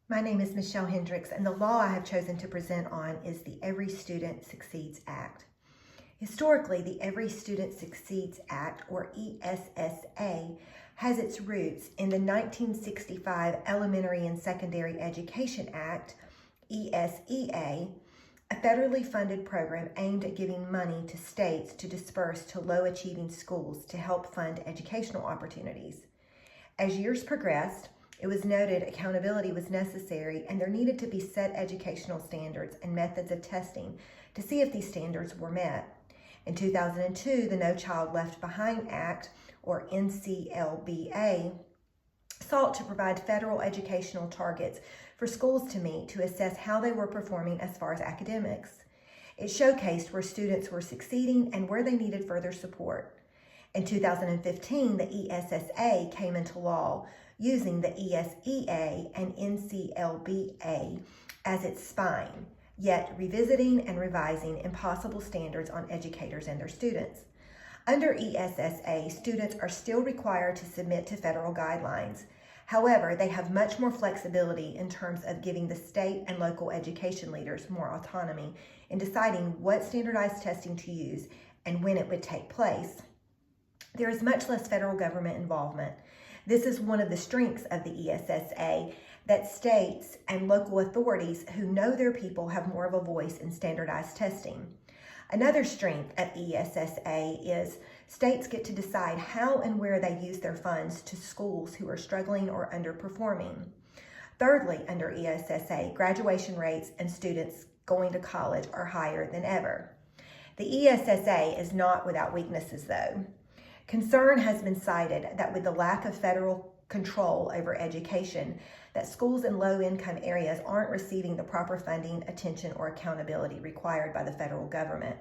My name is Michelle Hendricks, and the law I have chosen to present on is the Every Student Succeeds Act. Historically, the Every Student Succeeds Act, or ESSA, has its roots in the 1965 Elementary and Secondary Education Act, ESEA, a federally funded program aimed at giving money to states to disperse to low-achieving schools to help fund educational opportunities. As years progressed, it was noted accountability was necessary and there needed to be set educational standards and methods of testing to see if these standards were met. In 2002, the No Child Left Behind Act, or NCLBA, sought to provide federal educational targets for schools to meet to assess how they were performing as far as academics. It showcased where students were succeeding and where they needed further support. In 2015, the ESSA came into law using the ESEA and NCLBA as its spine, yet revisiting and revising impossible standards on educators and their students. Under ESSA, students are still required to submit to federal guidelines. However, they have much more flexibility in terms of giving the state and local education leaders more autonomy in deciding what standardized testing to use and when it would take place. There is much less federal government involvement. This is one of the strengths of the ESSA, that states and local authorities who know their people have more of a voice in standardized testing. Another strength of ESSA is states get to decide how and where they use their funds to schools who are struggling or underperforming. Thirdly, under ESSA, graduation rates and students going to college are higher than ever. The ESSA is not without weaknesses, though. Concern has been cited that with the lack of federal control over education, that schools in low-income areas aren't receiving the proper funding, attention, or accountability required by the federal government.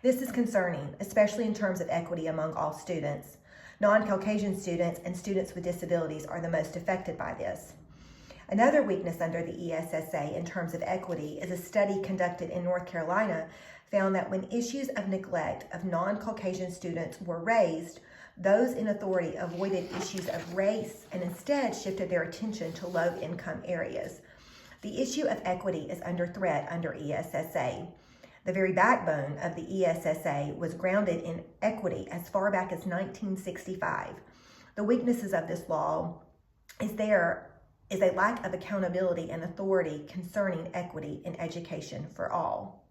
This is concerning, especially in terms of equity among all students. Non-Caucasian students and students with disabilities are the most affected by this. Another weakness under the ESSA in terms of equity is a study conducted in North Carolina found that when issues of neglect of non-Caucasian students were raised, those in authority avoided issues of race and instead shifted their attention to low-income areas. The issue of equity is under threat under ESSA. The very backbone of the ESSA was grounded in equity as far back as 1965. The weaknesses of this law is there is a lack of accountability and authority concerning equity in education for all.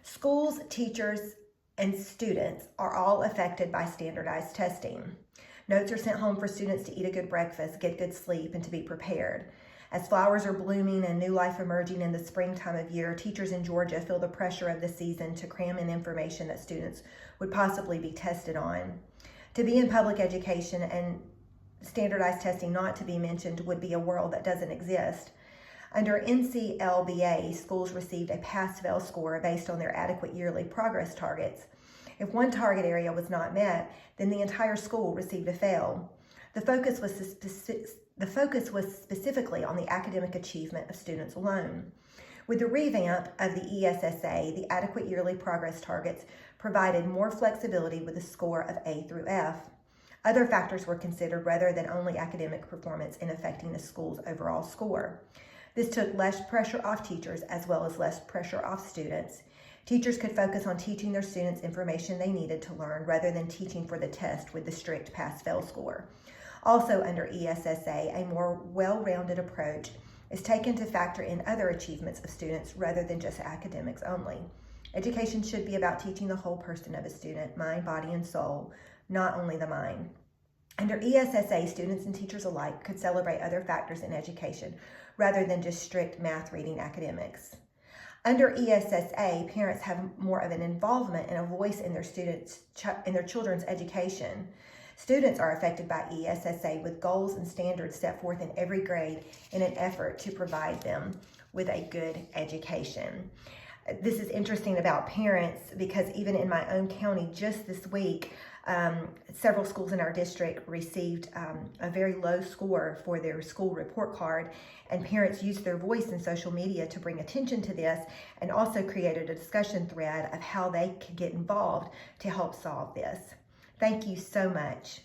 Schools, teachers, and students are all affected by standardized testing. Notes are sent home for students to eat a good breakfast, get good sleep, and to be prepared. As flowers are blooming and new life emerging in the springtime of year, teachers in Georgia feel the pressure of the season to cram in information that students would possibly be tested on. To be in public education and standardized testing not to be mentioned would be a world that doesn't exist. Under NCLBA, schools received a pass-fail score based on their adequate yearly progress targets. If one target area was not met, then the entire school received a fail. The focus was specifically on the academic achievement of students alone. With the revamp of the ESSA, the adequate yearly progress targets provided more flexibility with a score of A through F. Other factors were considered rather than only academic performance in affecting the school's overall score. This took less pressure off teachers as well as less pressure off students. Teachers could focus on teaching their students information they needed to learn rather than teaching for the test with the strict pass-fail score. Also under ESSA, a more well-rounded approach is taken to factor in other achievements of students rather than just academics only. Education should be about teaching the whole person of a student, mind, body, and soul, not only the mind. Under ESSA, students and teachers alike could celebrate other factors in education rather than just strict math, reading, academics. Under ESSA, parents have more of an involvement and a voice in their children's education. Students are affected by ESSA with goals and standards set forth in every grade in an effort to provide them with a good education. This is interesting about parents because even in my own county just this week, several schools in our district received a very low score for their school report card, and parents used their voice in social media to bring attention to this and also created a discussion thread of how they could get involved to help solve this. Thank you so much.